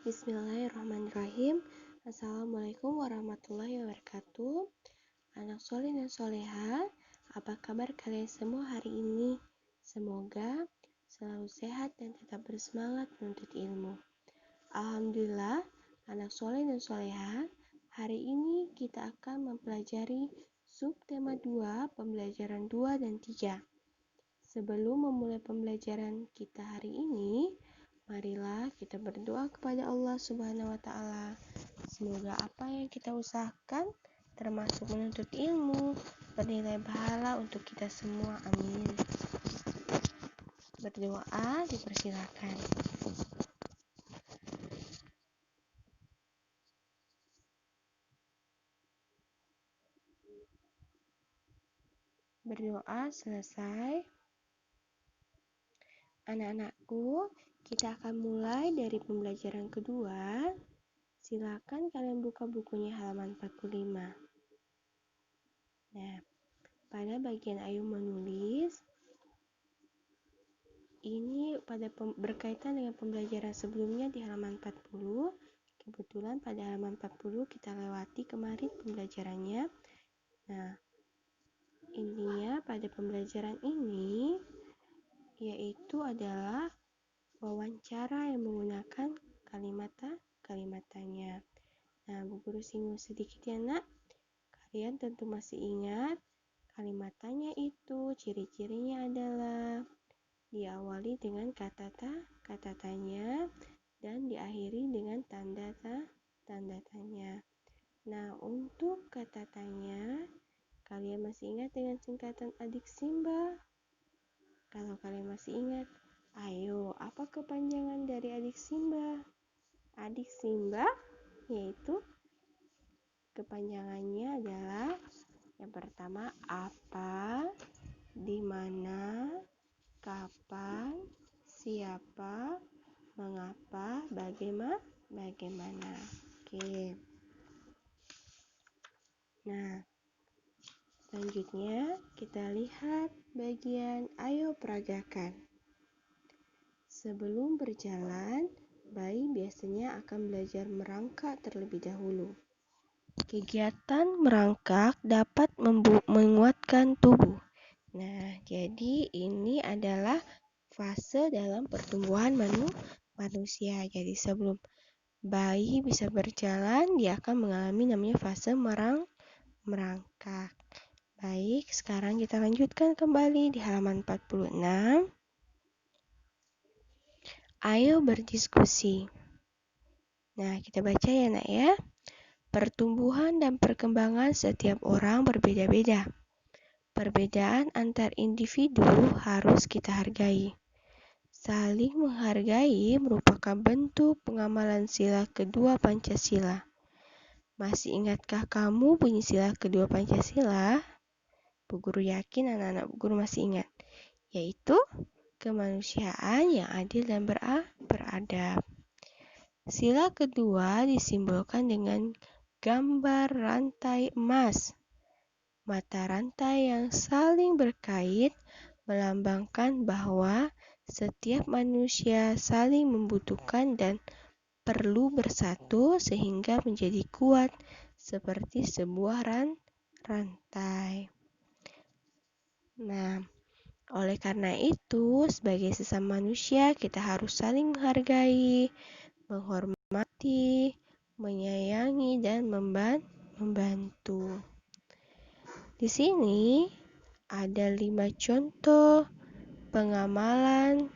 Bismillahirrahmanirrahim. Assalamualaikum warahmatullahi wabarakatuh. Anak soleh dan soleha, apa kabar kalian semua hari ini? Semoga selalu sehat dan tetap bersemangat menuntut ilmu. Alhamdulillah, anak soleh dan soleha, hari ini kita akan mempelajari subtema 2, pembelajaran 2 dan 3. Sebelum memulai pembelajaran kita hari ini, marilah kita berdoa kepada Allah Subhanahu wa Ta'ala. Semoga apa yang kita usahakan, termasuk menuntut ilmu, bernilai pahala untuk kita semua. Amin. Berdoa dipersilakan. Berdoa selesai. Anak-anakku, kita akan mulai dari pembelajaran kedua. Silakan kalian buka bukunya halaman 45. Nah, pada bagian ayo menulis, ini berkaitan dengan pembelajaran sebelumnya di halaman 40. Kebetulan pada halaman 40 kita lewati kemarin pembelajarannya. Nah, intinya pada pembelajaran ini yaitu adalah wawancara yang menggunakan kalimat-kalimatnya. Nah, Bu Guru singgung sedikit ya nak. Kalian tentu masih ingat kalimatnya itu ciri-cirinya adalah diawali dengan kata tanya dan diakhiri dengan tanda tanya. Nah, untuk kata tanya, kalian masih ingat dengan singkatan adik Simba? Kalau kalian masih ingat, ayo, apa kepanjangan dari adik Simba? Adik Simba yaitu kepanjangannya adalah yang pertama apa, di mana, kapan, siapa, mengapa, bagaimana. Oke. Nah, selanjutnya kita lihat bagian ayo peragakan. Sebelum berjalan, bayi biasanya akan belajar merangkak terlebih dahulu. Kegiatan merangkak dapat menguatkan tubuh. Nah, jadi ini adalah fase dalam pertumbuhan manusia. Jadi sebelum bayi bisa berjalan, dia akan mengalami namanya fase merangkak. Baik, sekarang kita lanjutkan kembali di halaman 46. Ayo berdiskusi. Nah, kita baca ya nak ya. Pertumbuhan dan perkembangan setiap orang berbeda-beda. Perbedaan antar individu harus kita hargai. Saling menghargai merupakan bentuk pengamalan sila kedua Pancasila. Masih ingatkah kamu bunyi sila kedua Pancasila? Bu Guru yakin anak-anak Bu Guru masih ingat, yaitu kemanusiaan yang adil dan beradab. Sila kedua disimbolkan dengan gambar rantai emas. Mata rantai yang saling berkait melambangkan bahwa setiap manusia saling membutuhkan dan perlu bersatu sehingga menjadi kuat seperti sebuah rantai. Nah, oleh karena itu, sebagai sesama manusia, kita harus saling menghargai, menghormati, menyayangi, dan membantu. Di sini ada 5 contoh pengamalan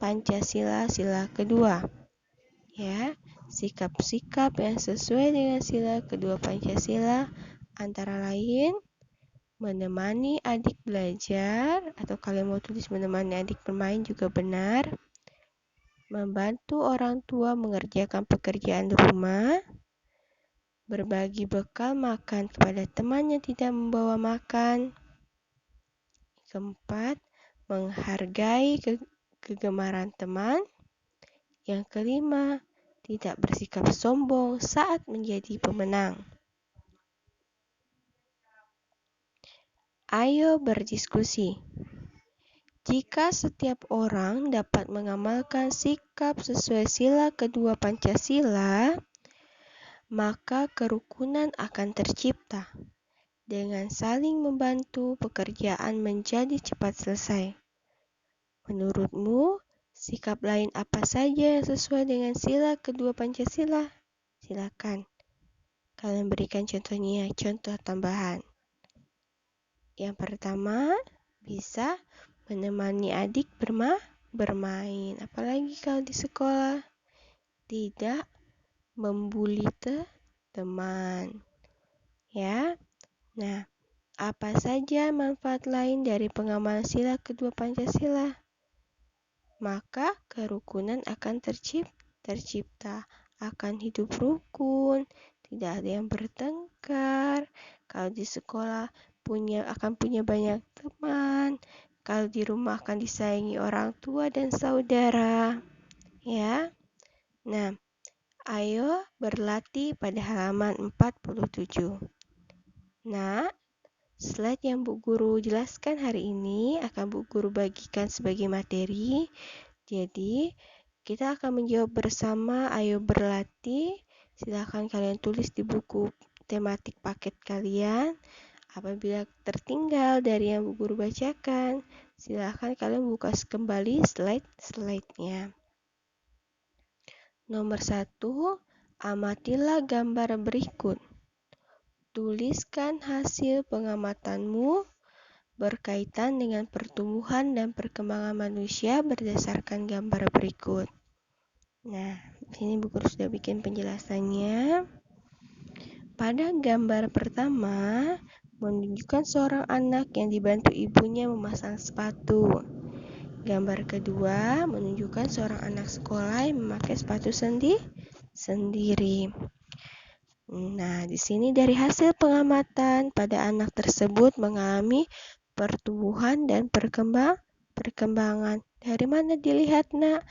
Pancasila sila kedua. Ya, sikap-sikap yang sesuai dengan sila kedua Pancasila antara lain menemani adik belajar, atau kalian mau tulis menemani adik bermain juga benar. Membantu orang tua mengerjakan pekerjaan rumah. Berbagi bekal makan kepada teman yang tidak membawa makan. Keempat, menghargai kegemaran teman. Yang kelima, tidak bersikap sombong saat menjadi pemenang. Ayo berdiskusi. Jika setiap orang dapat mengamalkan sikap sesuai sila kedua Pancasila, maka kerukunan akan tercipta. Dengan saling membantu, pekerjaan menjadi cepat selesai. Menurutmu, sikap lain apa saja yang sesuai dengan sila kedua Pancasila? Silakan. Kalian berikan contohnya, contoh tambahan. Yang pertama, bisa menemani adik bermain. Apalagi kalau di sekolah. Tidak membuli teman. Ya. Nah, apa saja manfaat lain dari pengamalan sila kedua Pancasila? Maka kerukunan akan tercipta. Akan hidup rukun, tidak ada yang bertengkar. Kalau di sekolah akan punya banyak teman. Kalau di rumah akan disayangi orang tua dan saudara. Ya. Nah, ayo berlatih pada halaman 47. Nah, slide yang Bu Guru jelaskan hari ini akan Bu Guru bagikan sebagai materi. Jadi, kita akan menjawab bersama, ayo berlatih. Silakan kalian tulis di buku tematik paket kalian. Apabila tertinggal dari yang Bu Guru bacakan, silakan kalian buka kembali slide-nya. Nomor 1, amatilah gambar berikut. Tuliskan hasil pengamatanmu berkaitan dengan pertumbuhan dan perkembangan manusia berdasarkan gambar berikut. Nah, di sini Bu Guru sudah bikin penjelasannya. Pada gambar pertama, menunjukkan seorang anak yang dibantu ibunya memasang sepatu. Gambar kedua, menunjukkan seorang anak sekolah yang memakai sepatu sendiri. Nah, di sini dari hasil pengamatan pada anak tersebut mengalami pertumbuhan dan perkembangan. Dari mana dilihat, Nak?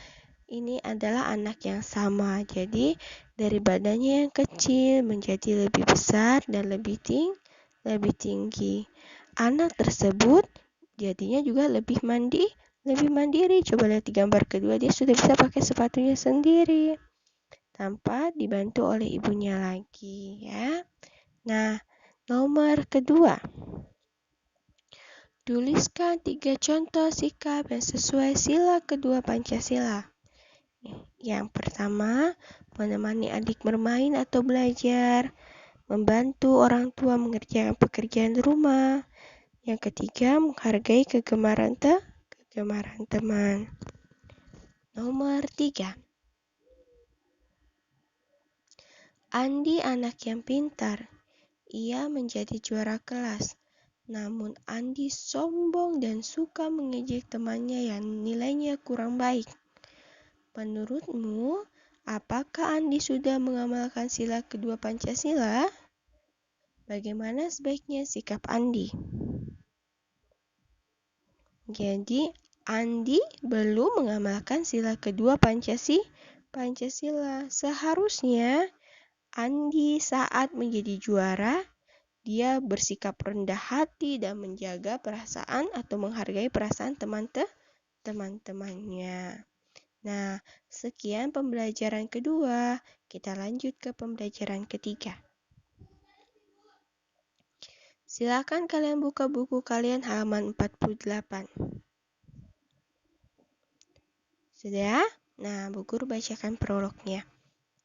Ini adalah anak yang sama. Jadi, dari badannya yang kecil menjadi lebih besar dan lebih tinggi. Anak tersebut jadinya juga lebih mandiri. Coba lihat di gambar kedua, dia sudah bisa pakai sepatunya sendiri tanpa dibantu oleh ibunya lagi, ya. Nah, nomor kedua. Tuliskan 3 contoh sikap yang sesuai sila kedua Pancasila. Yang pertama, menemani adik bermain atau belajar, membantu orang tua mengerjakan pekerjaan rumah. Yang ketiga, menghargai kegemaran teman. Nomor 3. Andi anak yang pintar. Ia menjadi juara kelas. Namun Andi sombong dan suka mengejek temannya yang nilainya kurang baik. Menurutmu, apakah Andi sudah mengamalkan sila kedua Pancasila? Bagaimana sebaiknya sikap Andi? Jadi, Andi belum mengamalkan sila kedua Pancasila. Seharusnya Andi saat menjadi juara, dia bersikap rendah hati dan menjaga perasaan atau menghargai perasaan teman-temannya. Nah, sekian pembelajaran kedua. Kita lanjut ke pembelajaran ketiga. Silakan kalian buka buku kalian halaman 48. Sudah? Nah, Bu Guru bacakan prolognya.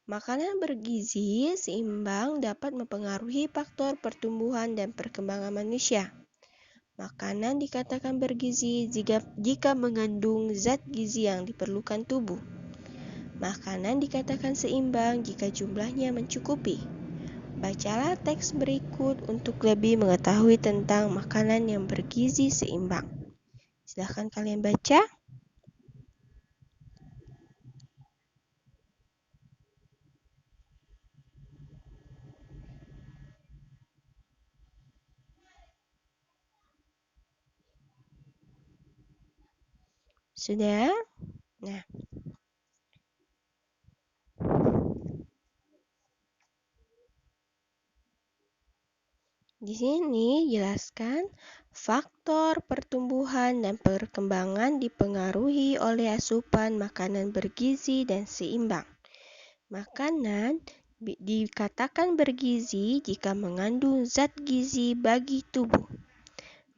Makanan bergizi seimbang dapat mempengaruhi faktor pertumbuhan dan perkembangan manusia. Makanan dikatakan bergizi jika mengandung zat gizi yang diperlukan tubuh. Makanan dikatakan seimbang jika jumlahnya mencukupi. Bacalah teks berikut untuk lebih mengetahui tentang makanan yang bergizi seimbang. Silahkan kalian baca. Sudah? Nah, Di sini jelaskan faktor pertumbuhan dan perkembangan dipengaruhi oleh asupan makanan bergizi dan seimbang. Makanan dikatakan bergizi jika mengandung zat gizi bagi tubuh.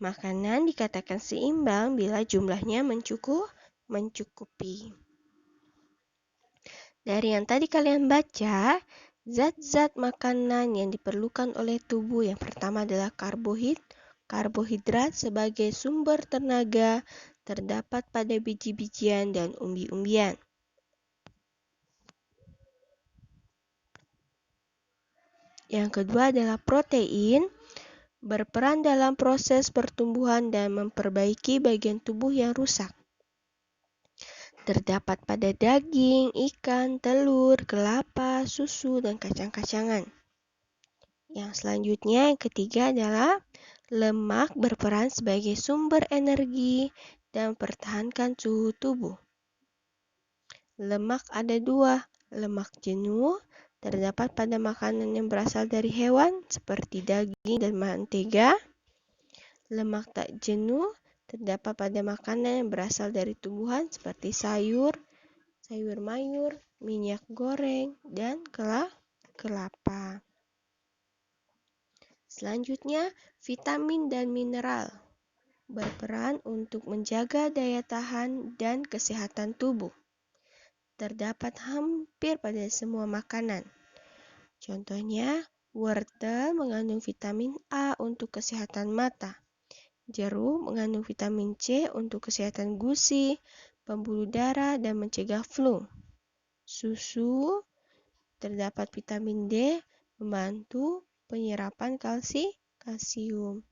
Makanan dikatakan seimbang bila jumlahnya mencukupi. Dari yang tadi kalian baca, zat-zat makanan yang diperlukan oleh tubuh yang pertama adalah karbohidrat sebagai sumber tenaga terdapat pada biji-bijian dan umbi-umbian. Yang kedua adalah protein, berperan dalam proses pertumbuhan dan memperbaiki bagian tubuh yang rusak. Terdapat pada daging, ikan, telur, kelapa, susu, dan kacang-kacangan. Yang selanjutnya, yang ketiga adalah lemak berperan sebagai sumber energi dan mempertahankan suhu tubuh. Lemak ada dua, lemak jenuh terdapat pada makanan yang berasal dari hewan seperti daging dan mentega. Lemak tak jenuh terdapat pada makanan yang berasal dari tumbuhan seperti sayur mayur, minyak goreng, dan kelapa. Selanjutnya, vitamin dan mineral berperan untuk menjaga daya tahan dan kesehatan tubuh. Terdapat hampir pada semua makanan. Contohnya, wortel mengandung vitamin A untuk kesehatan mata. Jeruk mengandung vitamin C untuk kesehatan gusi, pembuluh darah, dan mencegah flu. Susu terdapat vitamin D membantu penyerapan kalsium.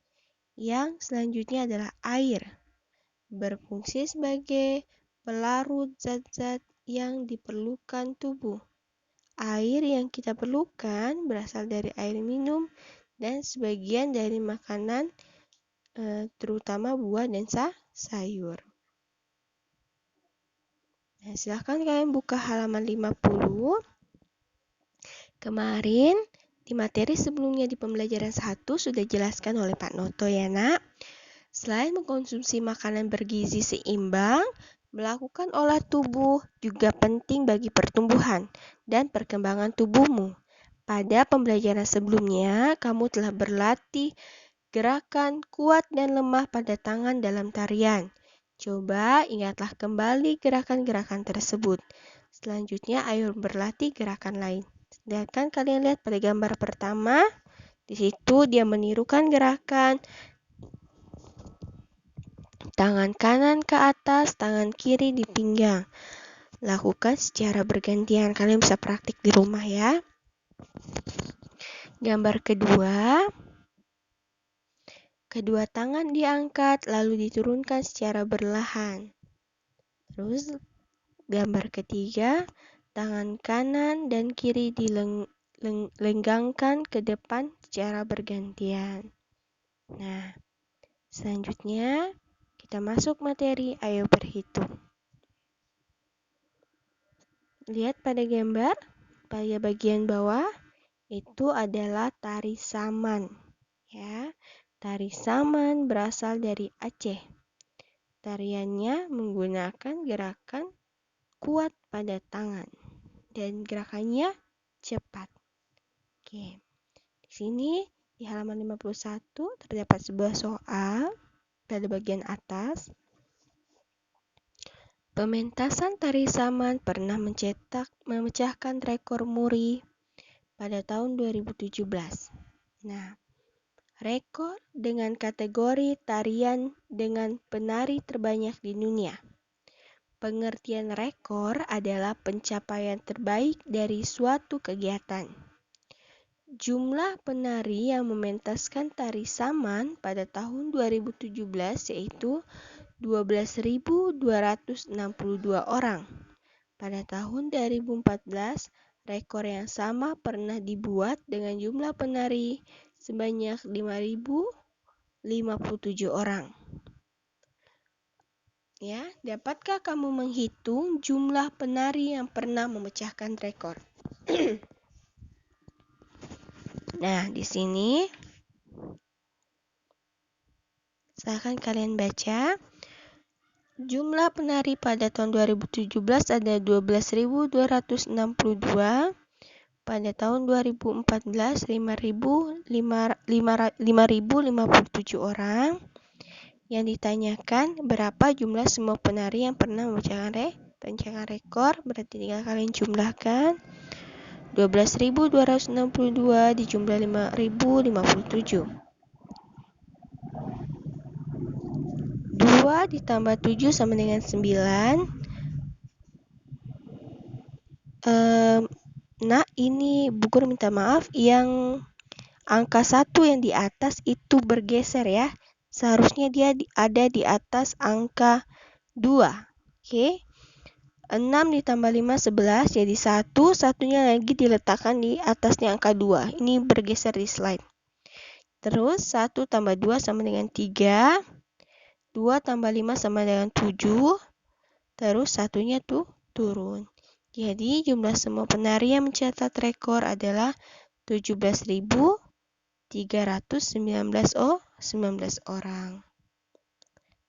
Yang selanjutnya adalah air. Berfungsi sebagai pelarut zat-zat yang diperlukan tubuh. Air yang kita perlukan berasal dari air minum dan sebagian dari makanan, terutama buah dan sayur. Nah, silahkan kalian buka halaman 50. Kemarin di materi sebelumnya di pembelajaran 1 sudah dijelaskan oleh Pak Noto ya nak. Selain mengkonsumsi makanan bergizi seimbang, melakukan olah tubuh juga penting bagi pertumbuhan dan perkembangan tubuhmu. Pada pembelajaran sebelumnya, kamu telah berlatih gerakan kuat dan lemah pada tangan dalam tarian. Coba ingatlah kembali gerakan-gerakan tersebut. Selanjutnya, ayo berlatih gerakan lain. Sedangkan kalian lihat pada gambar pertama, di situ dia menirukan gerakan tangan kanan ke atas, tangan kiri di pinggang. Lakukan secara bergantian. Kalian bisa praktik di rumah ya. Gambar kedua tangan diangkat lalu diturunkan secara berlahan. Terus gambar ketiga, tangan kanan dan kiri dilenggangkan ke depan secara bergantian. Nah, selanjutnya kita masuk materi, ayo berhitung. Lihat pada gambar, pada bagian bawah, itu adalah tari saman. Ya, tari saman berasal dari Aceh. Tariannya menggunakan gerakan kuat pada tangan dan gerakannya cepat. Oke. Di sini di halaman 51 terdapat sebuah soal pada bagian atas. Pementasan tari saman pernah memecahkan rekor muri pada tahun 2017. Nah, rekor dengan kategori tarian dengan penari terbanyak di dunia. Pengertian rekor adalah pencapaian terbaik dari suatu kegiatan. Jumlah penari yang mementaskan tari saman pada tahun 2017 yaitu 12.262 orang. Pada tahun 2014, rekor yang sama pernah dibuat dengan jumlah penari sebanyak 5.057 orang. Ya, dapatkah kamu menghitung jumlah penari yang pernah memecahkan rekor? Nah, di sini Silahkan kalian baca. Jumlah penari pada tahun 2017 ada 12.262. Pada tahun 2014, 5.057 orang. Yang ditanyakan, berapa jumlah semua penari yang pernah memecahkan rekor? Berarti tinggal kalian jumlahkan. 12.262 dijumlah 5.057. 2 ditambah 7 sama dengan 9. Nah, ini Bu Guru minta maaf, yang angka 1 yang di atas itu bergeser ya. Seharusnya dia ada di atas angka 2. Oke. 6 ditambah 5, 11. Jadi 1, satunya lagi diletakkan di atasnya angka 2. Ini bergeser di slide. Terus 1 tambah 2 sama dengan 3. 2 tambah 5 sama dengan 7. Terus satunya tuh turun. Jadi jumlah semua penari yang mencatat rekor adalah 17.319 orang.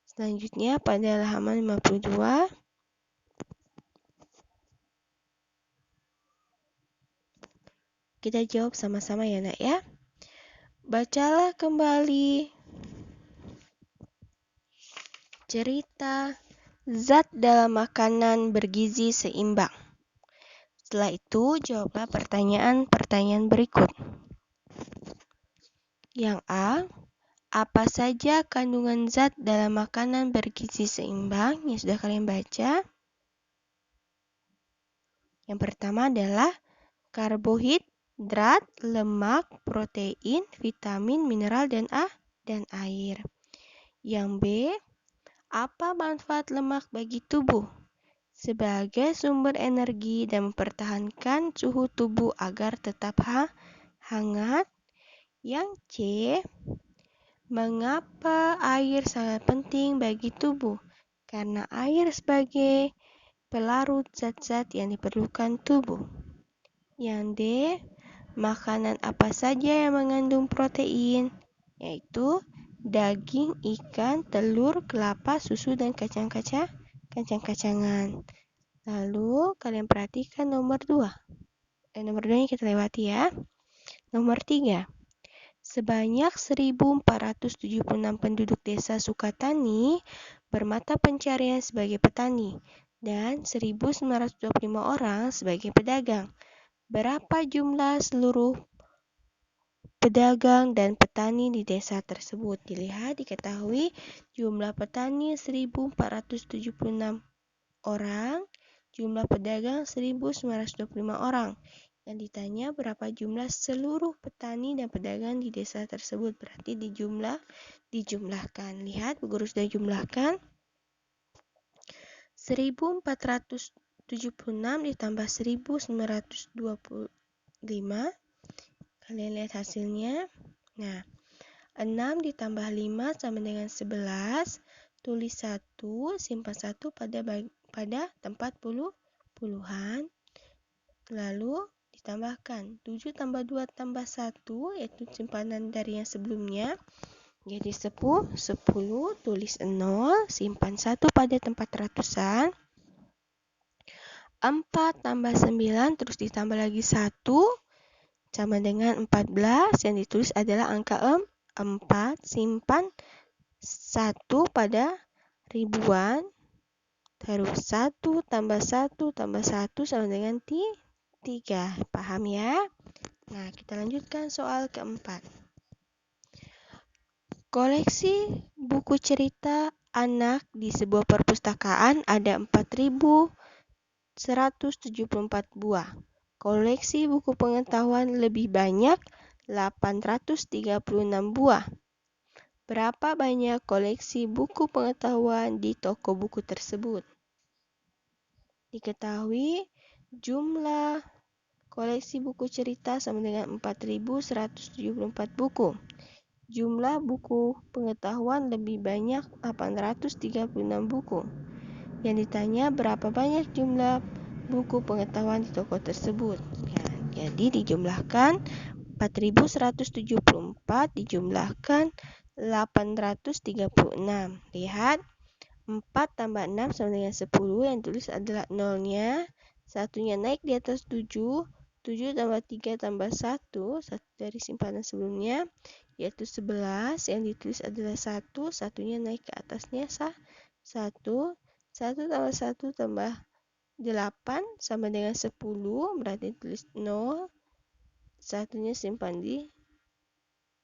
Selanjutnya pada halaman 52. Kita jawab sama-sama ya nak ya. Bacalah kembali cerita zat dalam makanan bergizi seimbang. Setelah itu, jawablah pertanyaan-pertanyaan berikut. Yang A, apa saja kandungan zat dalam makanan bergizi seimbang yang sudah kalian baca? Yang pertama adalah karbohidrat, lemak, protein, vitamin, mineral, dan air. Yang B, apa manfaat lemak bagi tubuh? Sebagai sumber energi dan mempertahankan suhu tubuh agar tetap hangat. Yang C, mengapa air sangat penting bagi tubuh? Karena air sebagai pelarut zat-zat yang diperlukan tubuh. Yang D, makanan apa saja yang mengandung protein? Yaitu daging, ikan, telur, kelapa, susu, dan kacang-kacangan. Lalu kalian perhatikan nomor 2. Nomor 2 nya kita lewati ya. Nomor 3. Sebanyak 1.476 penduduk desa Sukatani bermata pencarian sebagai petani dan 1.925 orang sebagai pedagang. Berapa jumlah seluruh pedagang dan petani di desa tersebut? Dilihat, diketahui jumlah petani 1.476 orang. Jumlah pedagang 1.925 orang. Yang ditanya berapa jumlah seluruh petani dan pedagang di desa tersebut. Berarti dijumlahkan. Lihat, Bu Guru sudah jumlahkan. 1.476 ditambah 1.925. Kalian lihat hasilnya. Nah, 6 ditambah 5 sama dengan 11. Tulis 1, simpan 1 pada tempat puluhan. Lalu ditambahkan 7 tambah 2 tambah 1, yaitu simpanan dari yang sebelumnya. Jadi 10, tulis 0, simpan 1 pada tempat ratusan. 4 tambah 9, terus ditambah lagi 1, sama dengan 14, yang ditulis adalah angka 4, simpan 1 pada ribuan. Terus 1 tambah 1 tambah 1 sama dengan 3. Paham ya? Nah, kita lanjutkan soal keempat. Koleksi buku cerita anak di sebuah perpustakaan ada 4.174 buah. Koleksi buku pengetahuan lebih banyak 836 buah. Berapa banyak koleksi buku pengetahuan di toko buku tersebut? Diketahui jumlah koleksi buku cerita sama dengan 4.174 buku. Jumlah buku pengetahuan lebih banyak 836 buku. Yang ditanya berapa banyak jumlah buku pengetahuan di toko tersebut. Ya, jadi dijumlahkan 4.174 dijumlahkan 836. Lihat, 4 tambah 6 sama dengan 10, yang tulis adalah nolnya. Satunya naik di atas 7. 7 tambah 3 tambah 1, 1 dari simpanan sebelumnya, yaitu 11, yang ditulis adalah 1, satunya naik ke atasnya 1. 1 tambah 1 tambah 8 sama dengan 10, berarti tulis 0, satunya simpan di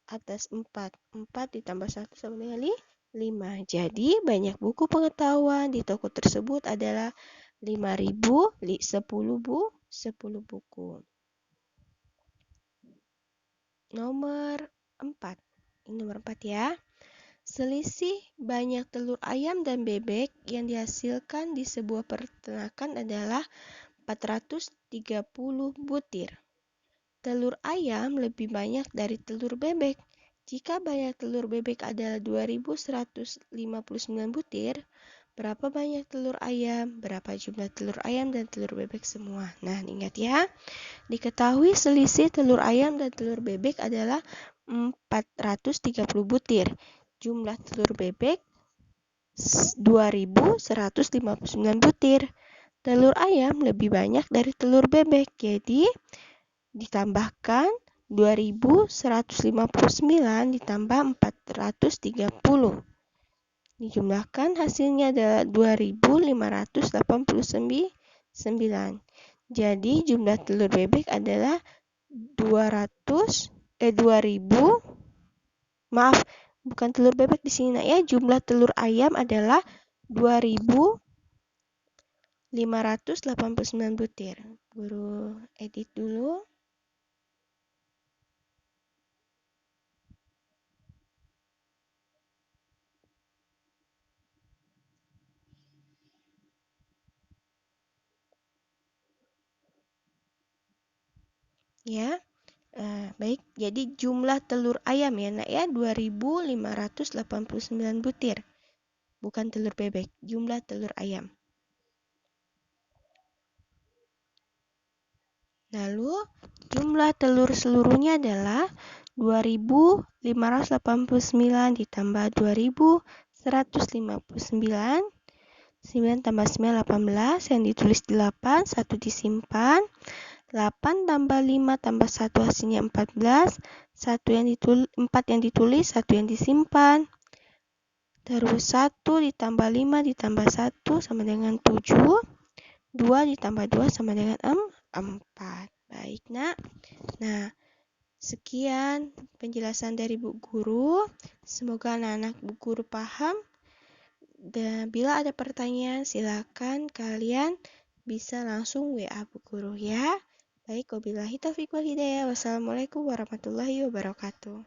atas 4. 4 ditambah 1 sama dengan 5. Jadi, banyak buku pengetahuan di toko tersebut adalah 5.000, 10 buku. Nomor 4. Ini nomor 4 ya. Selisih banyak telur ayam dan bebek yang dihasilkan di sebuah peternakan adalah 430 butir. Telur ayam lebih banyak dari telur bebek. Jika banyak telur bebek adalah 2.159 butir, berapa banyak telur ayam, berapa jumlah telur ayam dan telur bebek semua. Nah, ingat ya. Diketahui selisih telur ayam dan telur bebek adalah 430 butir. Jumlah telur bebek 2.159 butir. Telur ayam lebih banyak dari telur bebek, jadi ditambahkan 2.159 ditambah 430. Dijumlahkan hasilnya adalah 2.589. Jadi jumlah telur bebek adalah 2000. Maaf, bukan telur bebek di sini, ya. Jumlah telur ayam adalah 2.589 butir. Guru edit dulu. Ya. Baik, jadi jumlah telur ayam ya, Nak, ya, 2.589 butir. Bukan telur bebek, jumlah telur ayam. Lalu, jumlah telur seluruhnya adalah 2.589 ditambah 2.159. 9 tambah 9, 18, yang ditulis 8, 1 disimpan. 8 tambah 5 tambah 1 hasilnya 14. 4 yang ditulis, 1 yang disimpan. Terus 1 ditambah 5 ditambah 1 sama dengan 7. 2 ditambah 2 sama dengan 4. Baik, Nak. Nah, sekian penjelasan dari Bu Guru. Semoga anak-anak Bu Guru paham. Dan bila ada pertanyaan, silakan kalian bisa langsung WA Bu Guru ya. Baik, wabillahi taufiq wal hidayah. Wassalamualaikum warahmatullahi wabarakatuh.